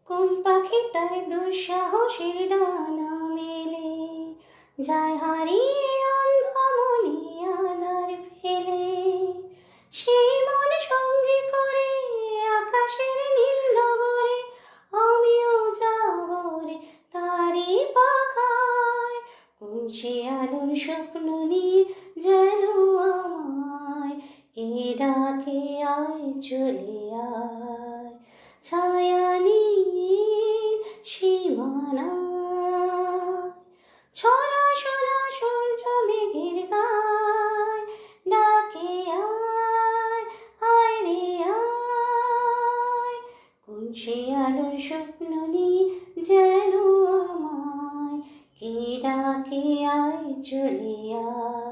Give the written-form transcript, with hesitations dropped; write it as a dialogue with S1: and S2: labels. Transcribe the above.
S1: কোন পাখি তার দুঃসাহসের ডানা মেলে, যায় হারিয়ে অন্ধ মনে আধার ফেলে। সেই মন সঙ্গে করে আকাশের নীল নগরে, আমিও যাব রে তারই পাখায়। কোন সে আলোর স্বপ্ন নিয়ে যেন আমায় কে ডাকে, আয় চলে আয়। ছায়া সীমানায় ছড়া সোনা সূর্য মেঘের গায়, ডাকে আয়, আয় রে আয়। কোন সে আলোর স্বপ্ন নিয়ে যেন আমায় কে ডাকে, আয় চলে আয়।